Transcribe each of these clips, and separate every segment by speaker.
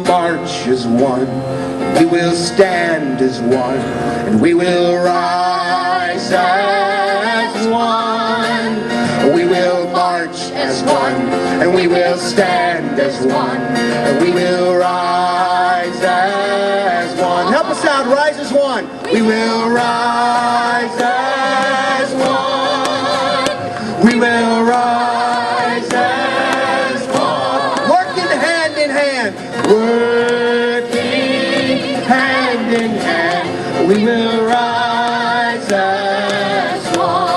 Speaker 1: march as one, we will stand as one, and we will rise as one. We will march as one, and we will stand as one, and we will rise as one. Help us out, rise as one. We will rise as one. We will rise as one. Working hand in hand. Working hand in hand. We will rise as one.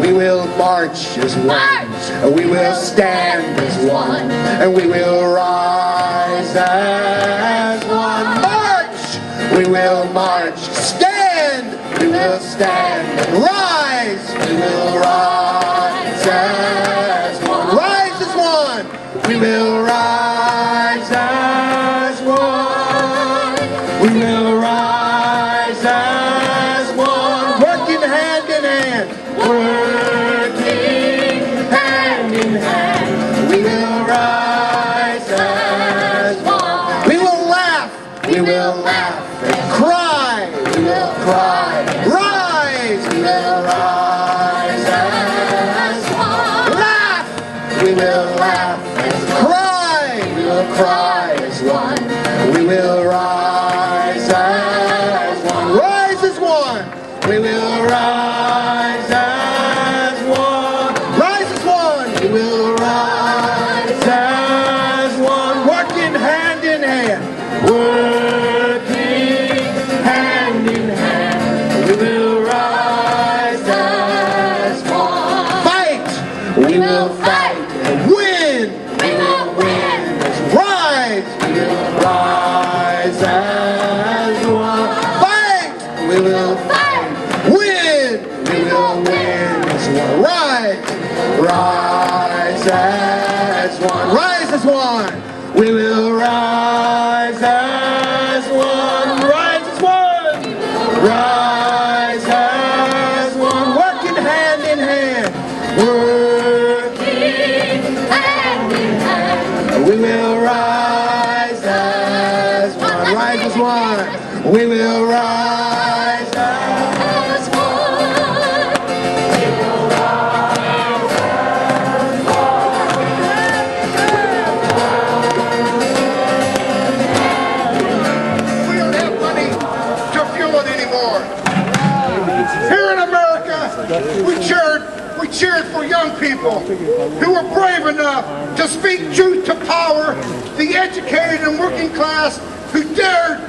Speaker 1: We will march as one. We will stand as one. And we will rise as one. March! We will march. Stand! We will stand. Rise! We will rise as one. Rise as one! We will rise as one. We will rise as one. Working hand in hand. Working hand in hand. We will rise as one. We will laugh. We will laugh and cry. We will cry. Rise. We will rise as one. Laugh. We will laugh and cry. We will cry as one. We will rise as one. Rise as one. We will rise as one. Rise as one. We will rise as one. Working hand in hand. Working hand in hand. We will rise as one. Fight. We will fight and win. We will win. Rise. We will rise as one. Fight. We will fight. Win. We will win as one. Rise. Rise as one. Rise as one. We will rise as one. Rise as one. Rise as one. Working hand in hand. Working hand in hand. We will rise as one. Rise as one. We will rise as one. We will rise as one. We don't have money to fuel it anymore. Here in America, we cheered for young people who were brave enough to speak truth to power, the educated and working class who dared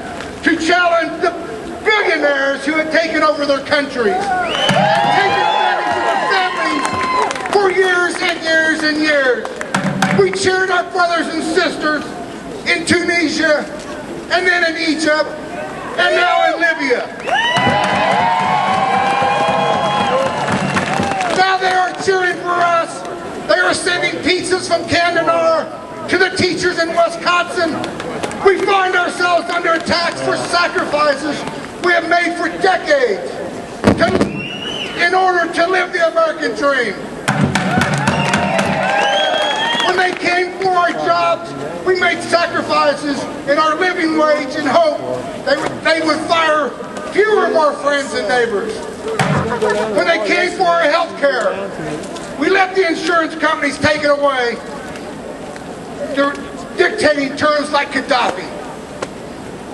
Speaker 1: to challenge the billionaires who had taken over their countries, taken advantage of their families for years and years and years. We cheered our brothers and sisters in Tunisia, and then in Egypt, and now in Libya. Now they are cheering for us. They are sending pizzas from Kandahar to the teachers in Wisconsin. We find ourselves under attack for sacrifices we have made for decades in order to live the American dream. When they came for our jobs, we made sacrifices in our living wage in hope they would fire fewer of our friends and neighbors. When they came for our health care, we let the insurance companies take it away. They're dictating terms like Gaddafi.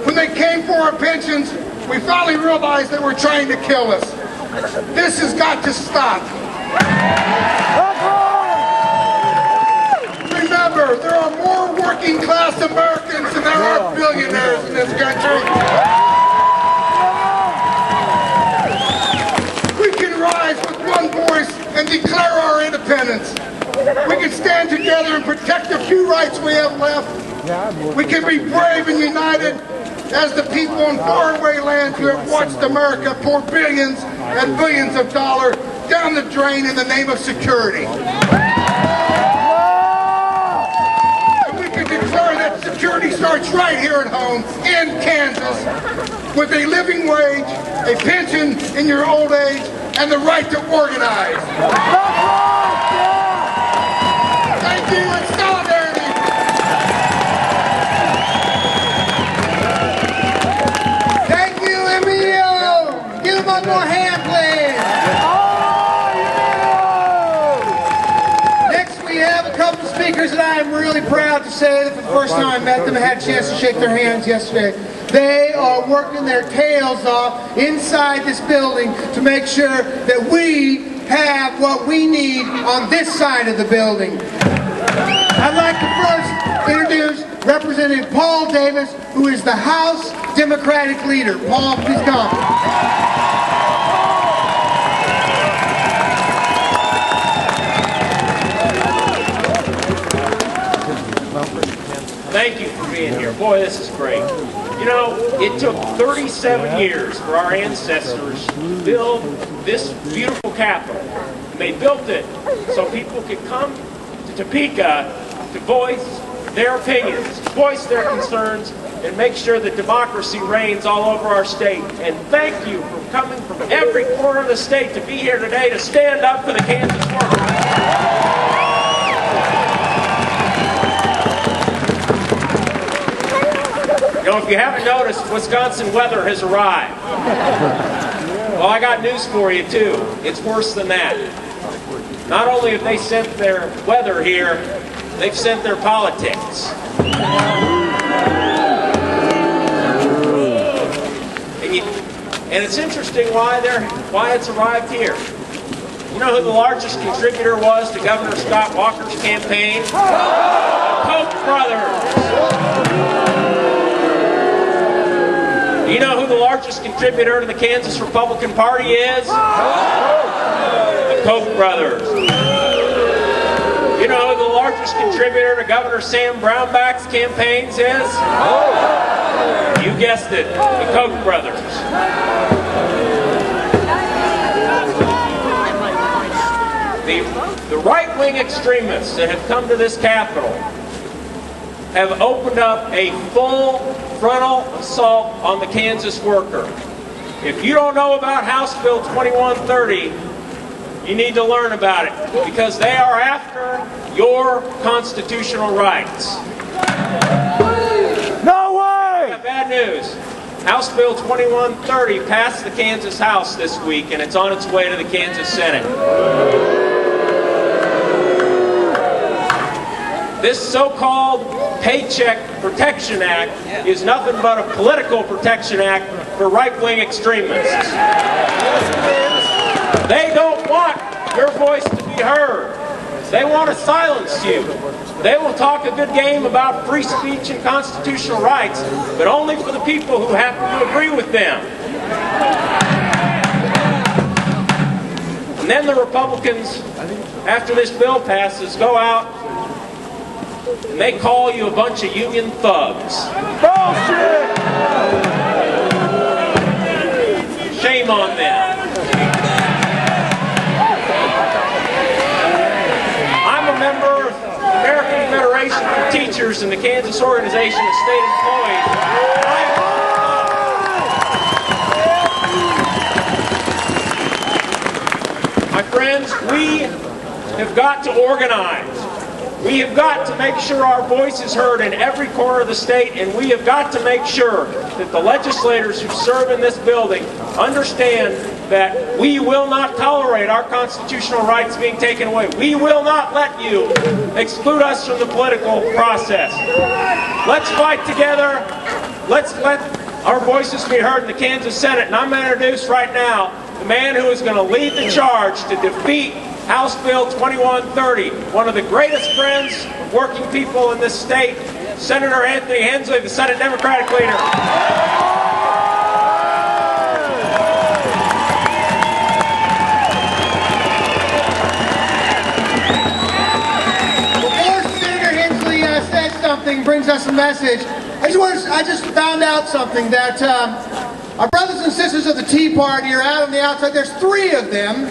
Speaker 1: When they came for our pensions, we finally realized they were trying to kill us. This has got to stop. Remember, there are more working class Americans than there are billionaires in this country. We can rise with one voice and declare our independence. We can stand together and protect the few rights we have left. We can be brave and united as the people in faraway lands who have watched America pour billions and billions of dollars down the drain in the name of security. And we can declare that security starts right here at home in Kansas with a living wage, a pension in your old age, and the right to organize. Thank you, and solidarity. really proud to say that for the first time I met them, I had a chance to shake their hands yesterday. They are working their tails off inside this building to make sure that we have what we need on this side of the building. I'd like to first introduce Representative Paul Davis, who is the House Democratic leader. Paul, please come.
Speaker 2: Thank you for being here. Boy, this is great. You know, it took 37 years for our ancestors to build this beautiful Capitol. They built it so people could come to Topeka to voice their opinions, voice their concerns, and make sure that democracy reigns all over our state. And thank you for coming from every corner of the state to be here today to stand up for the Kansas workers. You know, if you haven't noticed, Wisconsin weather has arrived. Well, I got news for you, too. It's worse than that. Not only have they sent their weather here, they've sent their politics. And it's interesting why it's arrived here. You know who the largest contributor was to Governor Scott Walker's campaign? The Koch brothers. Do you know who the largest contributor to the Kansas Republican Party is? The Koch brothers. You know who the largest contributor to Governor Sam Brownback's campaigns is? You guessed it, the Koch brothers. The right-wing extremists that have come to this Capitol have opened up a full frontal assault on the Kansas worker. If you don't know about House Bill 2130, you need to learn about it, because they are after your constitutional rights.
Speaker 3: No way!
Speaker 2: Bad news. House Bill 2130 passed the Kansas House this week, and it's on its way to the Kansas Senate. This so-called Paycheck Protection Act is nothing but a political protection act for right-wing extremists. They don't want your voice to be heard. They want to silence you. They will talk a good game about free speech and constitutional rights, but only for the people who happen to agree with them. And then the Republicans, after this bill passes, go out and they call you a bunch of union thugs.
Speaker 3: Bullshit!
Speaker 2: Shame on them. I'm a member of the American Federation for Teachers and the Kansas Organization of State Employees. My friends, we have got to organize. We have got to make sure our voice is heard in every corner of the state, and we have got to make sure that the legislators who serve in this building understand that we will not tolerate our constitutional rights being taken away. We will not let you exclude us from the political process. Let's fight together. Let's let our voices be heard in the Kansas Senate. And I'm going to introduce right now the man who is going to lead the charge to defeat House Bill 2130, one of the greatest friends of working people in this state, Senator Anthony Hensley, the Senate Democratic leader.
Speaker 1: Before Senator Hensley says something, brings us a message, I just found out something, that our brothers and sisters of the Tea Party are out on the outside. There's 3 of them.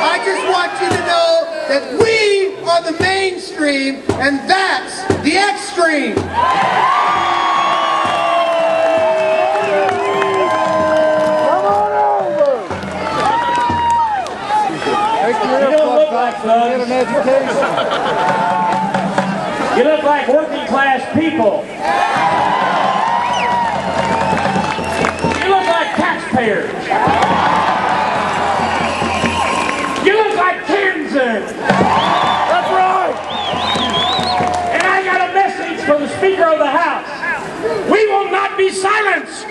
Speaker 1: I just want you to know that we are the mainstream, and that's the extreme.
Speaker 3: Come on over!
Speaker 2: You don't look like thugs.
Speaker 3: Get an education.
Speaker 2: You look like working class people. You look like taxpayers. You look like Kansans.
Speaker 3: That's right!
Speaker 2: be silenced.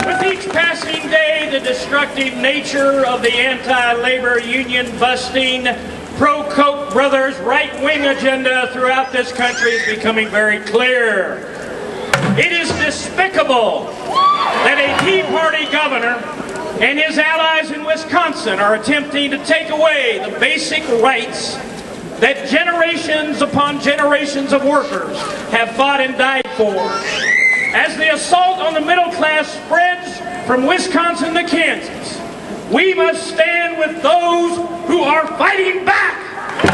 Speaker 2: With each passing day, the destructive nature of the anti-labor union busting, pro-Koch brothers right-wing agenda throughout this country is becoming very clear. It is despicable that a Tea Party governor and his allies in Wisconsin are attempting to take away the basic rights that generations upon generations of workers have fought and died for. As the assault on the middle class spreads from Wisconsin to Kansas, we must stand with those who are fighting back. We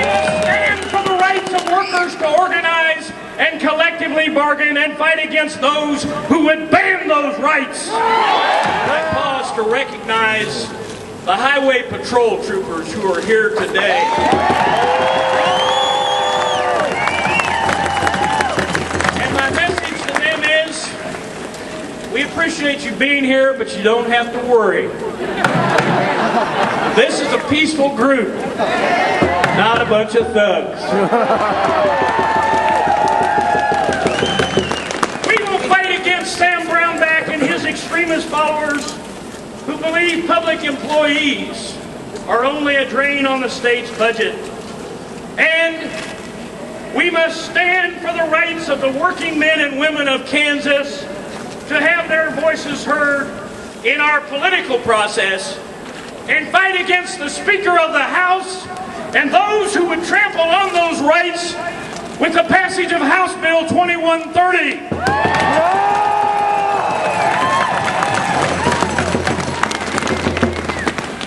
Speaker 2: must stand for the rights of workers to organize and collectively bargain and fight against those who would ban those rights. I pause to recognize the highway patrol troopers who are here today. And my message to them is, we appreciate you being here, but you don't have to worry. This is a peaceful group, not a bunch of thugs. We will fight against Sam Brownback and his extremist followers who believe public employees are only a drain on the state's budget. And we must stand for the rights of the working men and women of Kansas to have their voices heard in our political process, and fight against the Speaker of the House and those who would trample on those rights with the passage of House Bill 2130.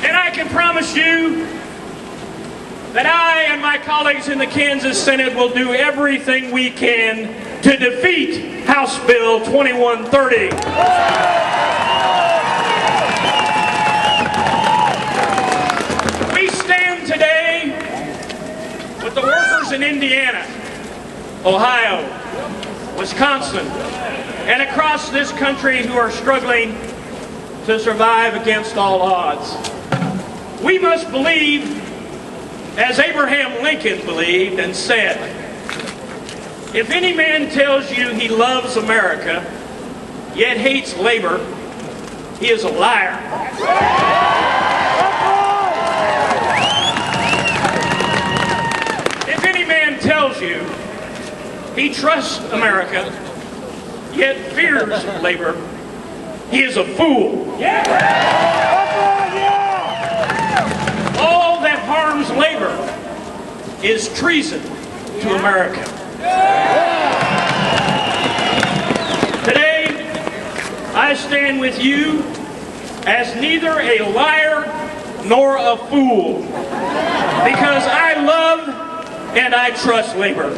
Speaker 2: And I can promise you that I and my colleagues in the Kansas Senate will do everything we can to defeat House Bill 2130. We stand today with the workers in Indiana, Ohio, Wisconsin, and across this country who are struggling to survive against all odds. We must believe, as Abraham Lincoln believed and said, if any man tells you he loves America, yet hates labor, he is a liar. If any man tells you he trusts America, yet fears labor, he is a fool. All that harms labor is treason to America. Today, I stand with you as neither a liar nor a fool, because I love and I trust labor.